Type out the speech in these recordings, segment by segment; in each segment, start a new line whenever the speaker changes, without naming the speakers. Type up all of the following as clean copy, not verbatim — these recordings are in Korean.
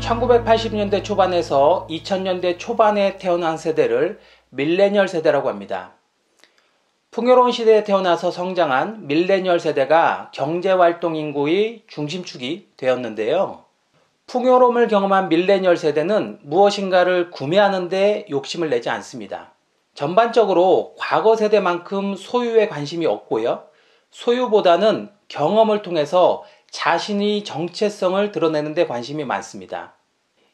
1980년대 초반에서 2000년대 초반에 태어난 세대를 밀레니얼 세대라고 합니다. 풍요로운 시대에 태어나서 성장한 밀레니얼 세대가 경제활동 인구의 중심축이 되었는데요. 풍요로움을 경험한 밀레니얼 세대는 무엇인가를 구매하는 데 욕심을 내지 않습니다. 전반적으로 과거 세대만큼 소유에 관심이 없고요. 소유보다는 경험을 통해서 자신의 정체성을 드러내는 데 관심이 많습니다.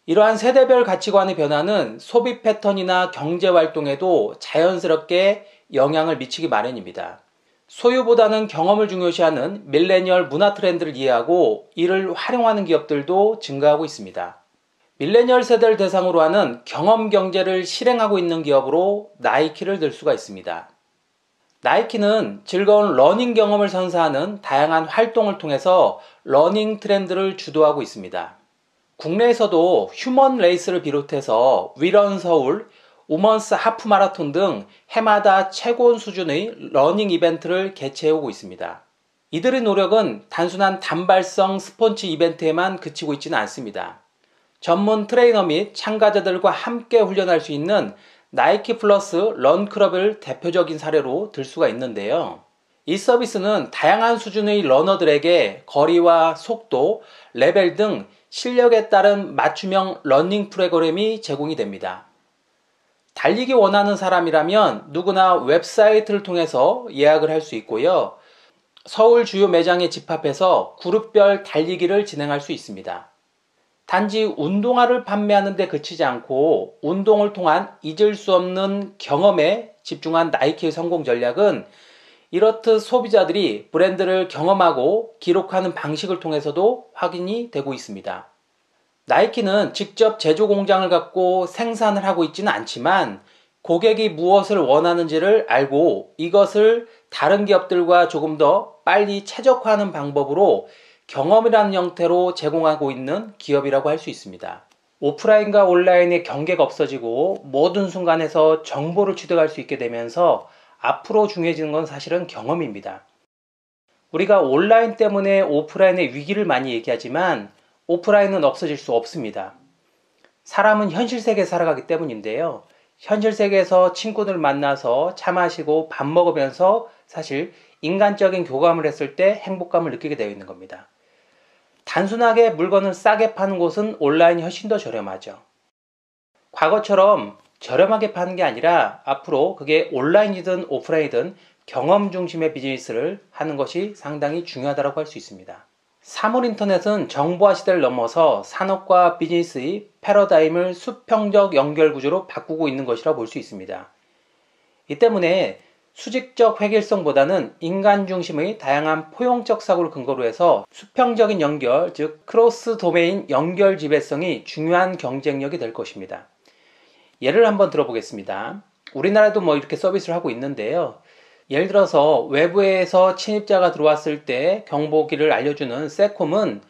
이러한 세대별 가치관의 변화는 소비 패턴이나 경제활동에도 자연스럽게 영향을 미치기 마련입니다. 소유보다는 경험을 중요시하는 밀레니얼 문화 트렌드를 이해하고 이를 활용하는 기업들도 증가하고 있습니다. 밀레니얼 세대를 대상으로 하는 경험 경제를 실행하고 있는 기업으로 나이키를 들 수가 있습니다. 나이키는 즐거운 러닝 경험을 선사하는 다양한 활동을 통해서 러닝 트렌드를 주도하고 있습니다. 국내에서도 휴먼 레이스를 비롯해서 위런 서울, 우먼스 하프 마라톤 등 해마다 최고 수준의 러닝 이벤트를 개최해오고 있습니다. 이들의 노력은 단순한 단발성 스포츠 이벤트에만 그치고 있지는 않습니다. 전문 트레이너 및 참가자들과 함께 훈련할 수 있는 나이키 플러스 런클럽을 대표적인 사례로 들 수가 있는데요. 이 서비스는 다양한 수준의 러너들에게 거리와 속도, 레벨 등 실력에 따른 맞춤형 러닝 프로그램이 제공이 됩니다. 달리기 원하는 사람이라면 누구나 웹사이트를 통해서 예약을 할 수 있고요. 서울 주요 매장에 집합해서 그룹별 달리기를 진행할 수 있습니다. 단지 운동화를 판매하는 데 그치지 않고 운동을 통한 잊을 수 없는 경험에 집중한 나이키의 성공 전략은 이렇듯 소비자들이 브랜드를 경험하고 기록하는 방식을 통해서도 확인이 되고 있습니다. 나이키는 직접 제조 공장을 갖고 생산을 하고 있지는 않지만 고객이 무엇을 원하는지를 알고 이것을 다른 기업들과 조금 더 빨리 최적화하는 방법으로 경험이라는 형태로 제공하고 있는 기업이라고 할 수 있습니다. 오프라인과 온라인의 경계가 없어지고 모든 순간에서 정보를 취득할 수 있게 되면서 앞으로 중요해지는 건 사실은 경험입니다. 우리가 온라인 때문에 오프라인의 위기를 많이 얘기하지만 오프라인은 없어질 수 없습니다. 사람은 현실 세계에 살아가기 때문인데요. 현실 세계에서 친구들 만나서 차 마시고 밥 먹으면서 사실 인간적인 교감을 했을 때 행복감을 느끼게 되어 있는 겁니다. 단순하게 물건을 싸게 파는 곳은 온라인이 훨씬 더 저렴하죠. 과거처럼 저렴하게 파는 게 아니라 앞으로 그게 온라인이든 오프라인이든 경험 중심의 비즈니스를 하는 것이 상당히 중요하다고 할 수 있습니다. 사물 인터넷은 정보화 시대를 넘어서 산업과 비즈니스의 패러다임을 수평적 연결 구조로 바꾸고 있는 것이라 볼 수 있습니다. 이 때문에 수직적 획일성보다는 인간 중심의 다양한 포용적 사고를 근거로 해서 수평적인 연결, 즉 크로스 도메인 연결 지배성이 중요한 경쟁력이 될 것입니다. 예를 한번 들어보겠습니다. 우리나라도 이렇게 서비스를 하고 있는데요. 예를 들어서 외부에서 침입자가 들어왔을 때 경보기를 알려주는 세콤은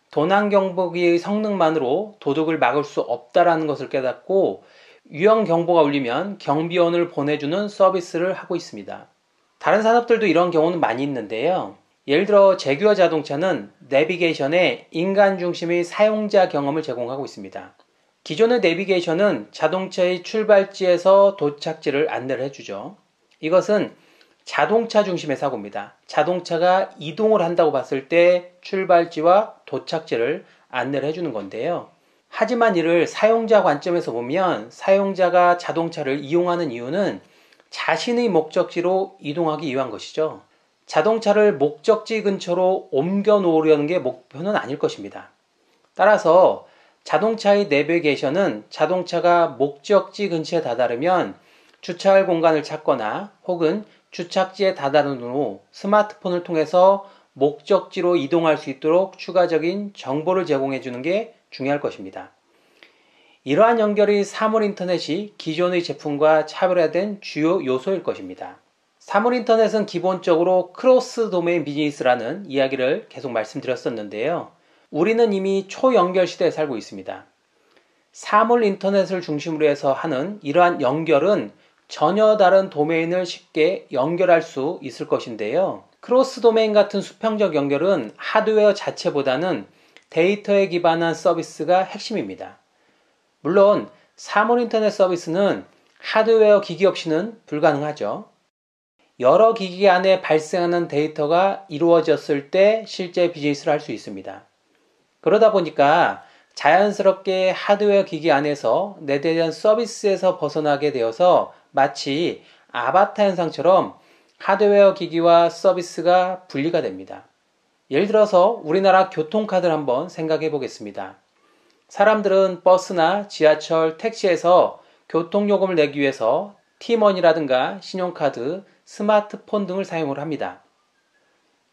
도난 경보기의 성능만으로 도둑을 막을 수 없다는 것을 깨닫고 위험 경보가 울리면 경비원을 보내주는 서비스를 하고 있습니다. 다른 산업들도 이런 경우는 많이 있는데요. 예를 들어 제규어 자동차는 내비게이션에 인간 중심의 사용자 경험을 제공하고 있습니다. 기존의 내비게이션은 자동차의 출발지에서 도착지를 안내를 해주죠. 이것은 자동차 중심의 사고입니다. 자동차가 이동을 한다고 봤을 때 출발지와 도착지를 안내를 해주는 건데요. 하지만 이를 사용자 관점에서 보면 사용자가 자동차를 이용하는 이유는 자신의 목적지로 이동하기 위한 것이죠. 자동차를 목적지 근처로 옮겨 놓으려는 게 목표는 아닐 것입니다. 따라서 자동차의 내비게이션은 자동차가 목적지 근처에 다다르면 주차할 공간을 찾거나 혹은 주착지에 다다른 후 스마트폰을 통해서 목적지로 이동할 수 있도록 추가적인 정보를 제공해 주는 게 중요할 것입니다. 이러한 연결이 사물 인터넷이 기존의 제품과 차별화된 주요 요소일 것입니다. 사물 인터넷은 기본적으로 크로스 도메인 비즈니스라는 이야기를 계속 말씀드렸었는데요. 우리는 이미 초연결 시대에 살고 있습니다. 사물 인터넷을 중심으로 해서 하는 이러한 연결은 전혀 다른 도메인을 쉽게 연결할 수 있을 것인데요. 크로스 도메인 같은 수평적 연결은 하드웨어 자체보다는 데이터에 기반한 서비스가 핵심입니다. 물론 사물 인터넷 서비스는 하드웨어 기기 없이는 불가능하죠. 여러 기기 안에 발생하는 데이터가 이루어졌을 때 실제 비즈니스를 할 수 있습니다. 그러다 보니까 자연스럽게 하드웨어 기기 안에서 내재된 서비스에서 벗어나게 되어서 마치 아바타 현상처럼 하드웨어 기기와 서비스가 분리가 됩니다. 예를 들어서 우리나라 교통카드를 한번 생각해 보겠습니다. 사람들은 버스나 지하철, 택시에서 교통요금을 내기 위해서 티머니라든가 신용카드, 스마트폰 등을 사용을 합니다.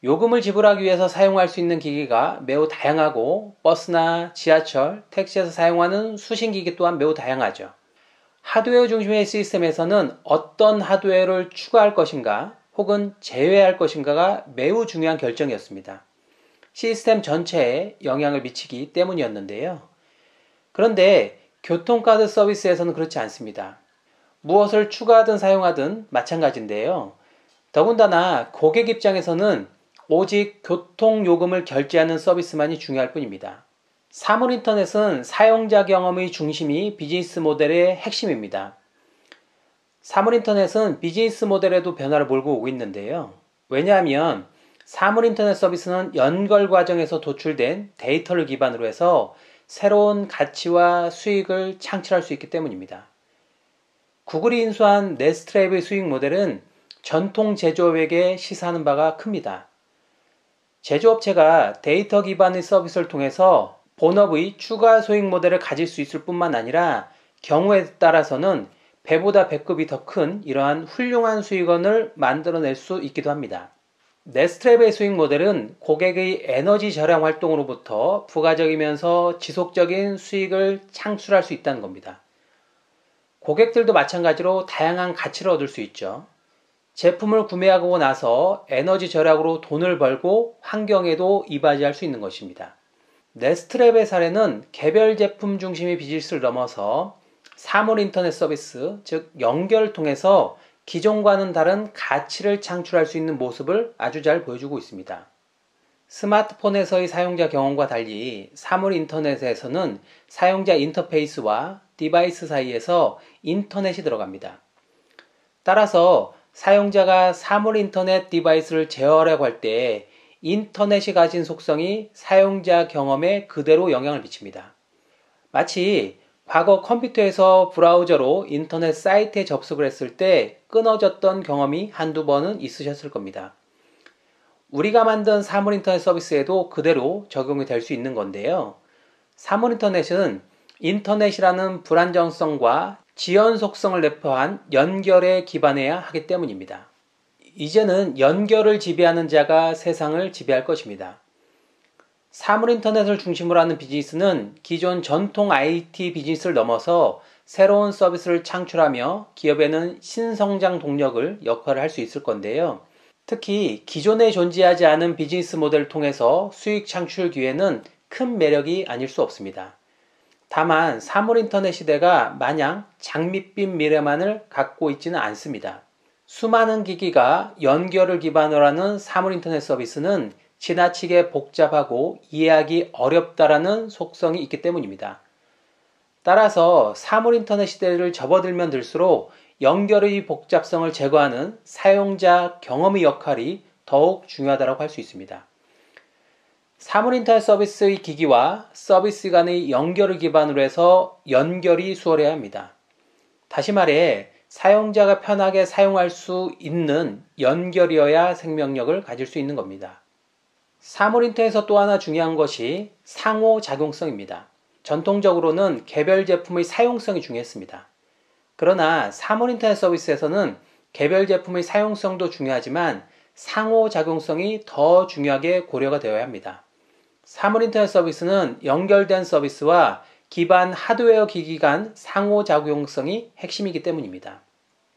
요금을 지불하기 위해서 사용할 수 있는 기기가 매우 다양하고 버스나 지하철, 택시에서 사용하는 수신기기 또한 매우 다양하죠. 하드웨어 중심의 시스템에서는 어떤 하드웨어를 추가할 것인가 혹은 제외할 것인가가 매우 중요한 결정이었습니다. 시스템 전체에 영향을 미치기 때문이었는데요. 그런데 교통카드 서비스에서는 그렇지 않습니다. 무엇을 추가하든 사용하든 마찬가지인데요. 더군다나 고객 입장에서는 오직 교통요금을 결제하는 서비스만이 중요할 뿐입니다. 사물 인터넷은 사용자 경험의 중심이 비즈니스 모델의 핵심입니다. 사물 인터넷은 비즈니스 모델에도 변화를 몰고 오고 있는데요. 왜냐하면 사물 인터넷 서비스는 연결 과정에서 도출된 데이터를 기반으로 해서 새로운 가치와 수익을 창출할 수 있기 때문입니다. 구글이 인수한 네스트랩의 수익 모델은 전통 제조업에게 시사하는 바가 큽니다. 제조업체가 데이터 기반의 서비스를 통해서 본업의 추가 수익 모델을 가질 수 있을 뿐만 아니라 경우에 따라서는 배보다 배급이 더 큰 이러한 훌륭한 수익원을 만들어낼 수 있기도 합니다. 네스트랩의 수익 모델은 고객의 에너지 절약 활동으로부터 부가적이면서 지속적인 수익을 창출할 수 있다는 겁니다. 고객들도 마찬가지로 다양한 가치를 얻을 수 있죠. 제품을 구매하고 나서 에너지 절약으로 돈을 벌고 환경에도 이바지할 수 있는 것입니다. 네스트랩의 사례는 개별 제품 중심의 비즈니스를 넘어서 사물 인터넷 서비스, 즉 연결을 통해서 기존과는 다른 가치를 창출할 수 있는 모습을 아주 잘 보여주고 있습니다. 스마트폰에서의 사용자 경험과 달리 사물 인터넷에서는 사용자 인터페이스와 디바이스 사이에서 인터넷이 들어갑니다. 따라서 사용자가 사물 인터넷 디바이스를 제어하려고 할 때 인터넷이 가진 속성이 사용자 경험에 그대로 영향을 미칩니다. 마치 과거 컴퓨터에서 브라우저로 인터넷 사이트에 접속을 했을 때 끊어졌던 경험이 한두 번은 있으셨을 겁니다. 우리가 만든 사물 인터넷 서비스에도 그대로 적용이 될 수 있는 건데요. 사물 인터넷은 인터넷이라는 불안정성과 지연 속성을 내포한 연결에 기반해야 하기 때문입니다. 이제는 연결을 지배하는 자가 세상을 지배할 것입니다. 사물 인터넷을 중심으로 하는 비즈니스는 기존 전통 IT 비즈니스를 넘어서 새로운 서비스를 창출하며 기업에는 신성장 동력을 역할을 할 수 있을 건데요. 특히 기존에 존재하지 않은 비즈니스 모델을 통해서 수익 창출 기회는 큰 매력이 아닐 수 없습니다. 다만 사물 인터넷 시대가 마냥 장밋빛 미래만을 갖고 있지는 않습니다. 수많은 기기가 연결을 기반으로 하는 사물 인터넷 서비스는 지나치게 복잡하고 이해하기 어렵다라는 속성이 있기 때문입니다. 따라서 사물 인터넷 시대를 접어들면 들수록 연결의 복잡성을 제거하는 사용자 경험의 역할이 더욱 중요하다고 할 수 있습니다. 사물 인터넷 서비스의 기기와 서비스 간의 연결을 기반으로 해서 연결이 수월해야 합니다. 다시 말해 사용자가 편하게 사용할 수 있는 연결이어야 생명력을 가질 수 있는 겁니다. 사물 인터넷에서 또 하나 중요한 것이 상호작용성입니다. 전통적으로는 개별 제품의 사용성이 중요했습니다. 그러나 사물 인터넷 서비스에서는 개별 제품의 사용성도 중요하지만 상호작용성이 더 중요하게 고려가 되어야 합니다. 사물 인터넷 서비스는 연결된 서비스와 기반 하드웨어 기기 간 상호작용성이 핵심이기 때문입니다.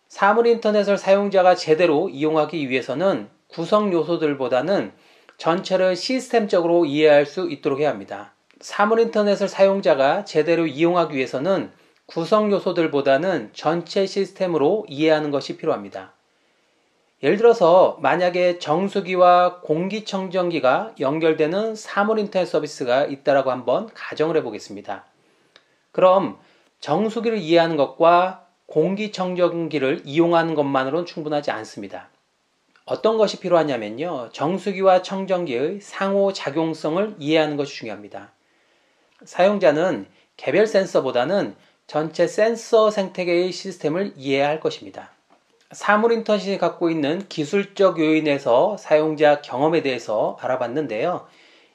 사물 인터넷을 사용자가 제대로 이용하기 위해서는 구성 요소들보다는 전체를 시스템적으로 이해할 수 있도록 해야 합니다. 사물 인터넷을 사용자가 제대로 이용하기 위해서는 구성 요소들보다는 전체 시스템으로 이해하는 것이 필요합니다. 예를 들어서 만약에 정수기와 공기청정기가 연결되는 사물 인터넷 서비스가 있다라고 한번 가정을 해보겠습니다. 그럼 정수기를 이해하는 것과 공기청정기를 이용하는 것만으로는 충분하지 않습니다. 어떤 것이 필요하냐면요. 정수기와 청정기의 상호작용성을 이해하는 것이 중요합니다. 사용자는 개별 센서보다는 전체 센서 생태계의 시스템을 이해해야 할 것입니다. 사물 인터넷이 갖고 있는 기술적 요인에서 사용자 경험에 대해서 알아봤는데요.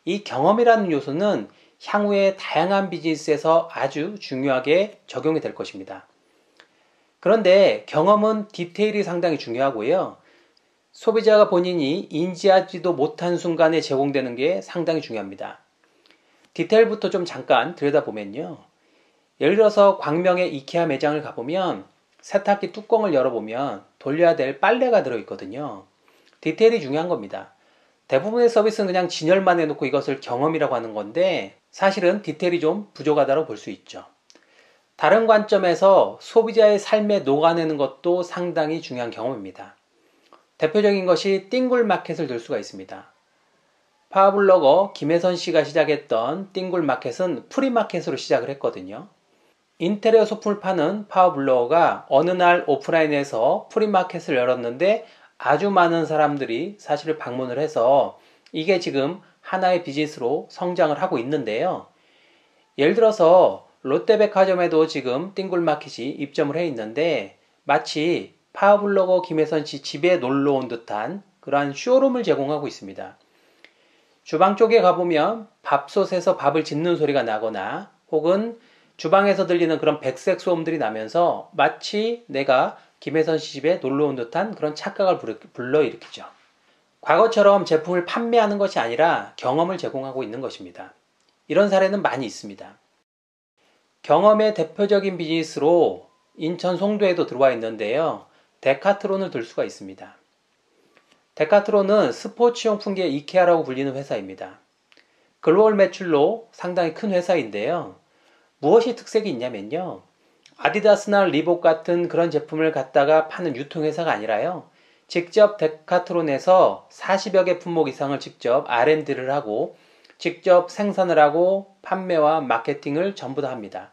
이 경험이라는 요소는 향후에 다양한 비즈니스에서 아주 중요하게 적용이 될 것입니다. 그런데 경험은 디테일이 상당히 중요하고요. 소비자가 본인이 인지하지도 못한 순간에 제공되는 게 상당히 중요합니다. 디테일부터 좀 잠깐 들여다보면요. 예를 들어서 광명의 이케아 매장을 가보면 세탁기 뚜껑을 열어보면 돌려야 될 빨래가 들어있거든요. 디테일이 중요한 겁니다. 대부분의 서비스는 그냥 진열만 해놓고 이것을 경험이라고 하는 건데 사실은 디테일이 좀 부족하다고 볼 수 있죠. 다른 관점에서 소비자의 삶에 녹아내는 것도 상당히 중요한 경험입니다. 대표적인 것이 띵굴마켓을 들 수가 있습니다. 파워블로거 김혜선 씨가 시작했던 띵굴마켓은 프리마켓으로 시작을 했거든요. 인테리어 소품을 파는 파워블로거가 어느 날 오프라인에서 프리마켓을 열었는데 아주 많은 사람들이 사실 방문을 해서 이게 지금 하나의 비즈니스로 성장을 하고 있는데요. 예를 들어서 롯데백화점에도 지금 띵굴마켓이 입점을 해 있는데 마치 파워블로거 김혜선 씨 집에 놀러 온 듯한 그러한 쇼룸을 제공하고 있습니다. 주방 쪽에 가보면 밥솥에서 밥을 짓는 소리가 나거나 혹은 주방에서 들리는 그런 백색 소음들이 나면서 마치 내가 김혜선 씨 집에 놀러 온 듯한 그런 착각을 불러일으키죠. 과거처럼 제품을 판매하는 것이 아니라 경험을 제공하고 있는 것입니다. 이런 사례는 많이 있습니다. 경험의 대표적인 비즈니스로 인천 송도에도 들어와 있는데요. 데카트론을 들 수가 있습니다. 데카트론은 스포츠용품계 이케아라고 불리는 회사입니다. 글로벌 매출로 상당히 큰 회사인데요. 무엇이 특색이 있냐면요. 아디다스나 리복 같은 그런 제품을 갖다가 파는 유통회사가 아니라요. 직접 데카트론에서 40여 개 품목 이상을 직접 R&D를 하고 직접 생산을 하고 판매와 마케팅을 전부 다 합니다.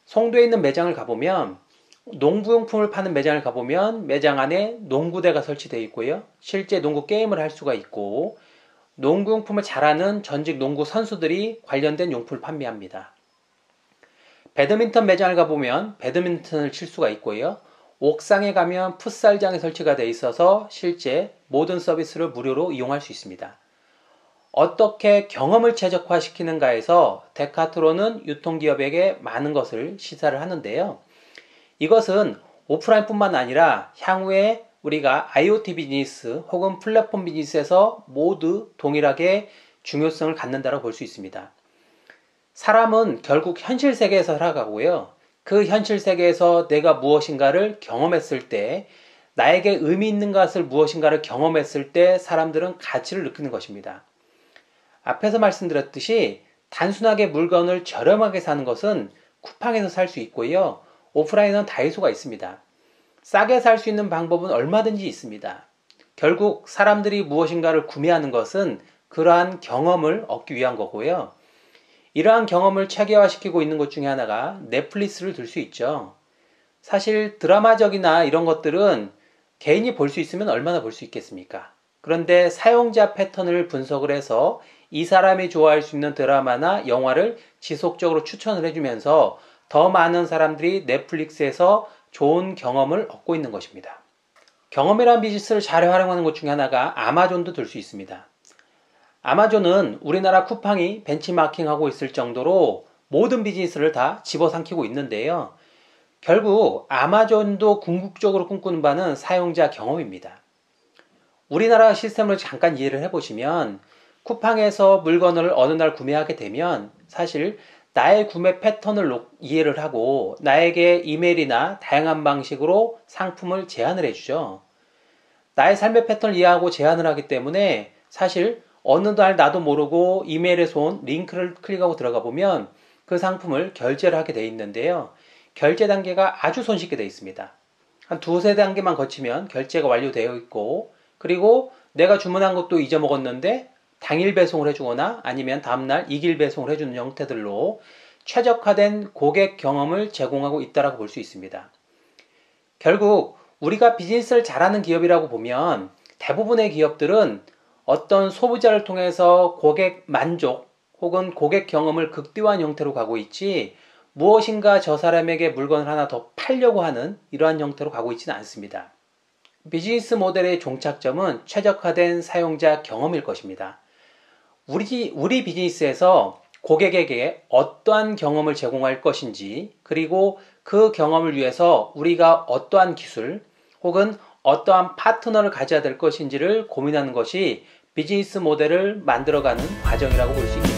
송도에 있는 매장을 가보면 농구용품을 파는 매장을 가보면 매장 안에 농구대가 설치되어 있고요. 실제 농구 게임을 할 수가 있고 농구용품을 잘하는 전직 농구 선수들이 관련된 용품을 판매합니다. 배드민턴 매장을 가보면 배드민턴을 칠 수가 있고요. 옥상에 가면 풋살장이 설치가 되어 있어서 실제 모든 서비스를 무료로 이용할 수 있습니다. 어떻게 경험을 최적화시키는가에서 데카트론은 유통기업에게 많은 것을 시사를 하는데요. 이것은 오프라인뿐만 아니라 향후에 우리가 IoT 비즈니스 혹은 플랫폼 비즈니스에서 모두 동일하게 중요성을 갖는다고 볼 수 있습니다. 사람은 결국 현실 세계에서 살아가고요. 그 현실 세계에서 내가 무엇인가를 경험했을 때 나에게 의미 있는 것을 무엇인가를 경험했을 때 사람들은 가치를 느끼는 것입니다. 앞에서 말씀드렸듯이 단순하게 물건을 저렴하게 사는 것은 쿠팡에서 살 수 있고요. 오프라인은 다이소가 있습니다. 싸게 살 수 있는 방법은 얼마든지 있습니다. 결국 사람들이 무엇인가를 구매하는 것은 그러한 경험을 얻기 위한 거고요. 이러한 경험을 체계화시키고 있는 것 중에 하나가 넷플릭스를 들 수 있죠. 사실 드라마적이나 이런 것들은 개인이 볼 수 있으면 얼마나 볼 수 있겠습니까? 그런데 사용자 패턴을 분석을 해서 이 사람이 좋아할 수 있는 드라마나 영화를 지속적으로 추천을 해주면서 더 많은 사람들이 넷플릭스에서 좋은 경험을 얻고 있는 것입니다. 경험이란 비즈니스를 잘 활용하는 것 중에 하나가 아마존도 들 수 있습니다. 아마존은 우리나라 쿠팡이 벤치마킹하고 있을 정도로 모든 비즈니스를 다 집어삼키고 있는데요. 결국 아마존도 궁극적으로 꿈꾸는 바는 사용자 경험입니다. 우리나라 시스템을 잠깐 이해를 해보시면 쿠팡에서 물건을 어느 날 구매하게 되면 사실 나의 구매 패턴을 이해를 하고 나에게 이메일이나 다양한 방식으로 상품을 제안을 해주죠. 나의 삶의 패턴을 이해하고 제안을 하기 때문에 사실 어느 날 나도 모르고 이메일에서 온 링크를 클릭하고 들어가 보면 그 상품을 결제를 하게 되어 있는데요. 결제 단계가 아주 손쉽게 되어 있습니다. 한 두세 단계만 거치면 결제가 완료되어 있고, 그리고 내가 주문한 것도 잊어먹었는데 당일 배송을 해주거나 아니면 다음날 이길 배송을 해주는 형태들로 최적화된 고객 경험을 제공하고 있다고 볼 수 있습니다. 결국 우리가 비즈니스를 잘하는 기업이라고 보면 대부분의 기업들은 어떤 소비자를 통해서 고객 만족 혹은 고객 경험을 극대화한 형태로 가고 있지, 무엇인가 저 사람에게 물건을 하나 더 팔려고 하는 이러한 형태로 가고 있지는 않습니다. 비즈니스 모델의 종착점은 최적화된 사용자 경험일 것입니다. 우리 비즈니스에서 고객에게 어떠한 경험을 제공할 것인지, 그리고 그 경험을 위해서 우리가 어떠한 기술 혹은 어떠한 파트너를 가져야 될 것인지를 고민하는 것이 비즈니스 모델을 만들어가는 과정이라고 볼 수 있습니다.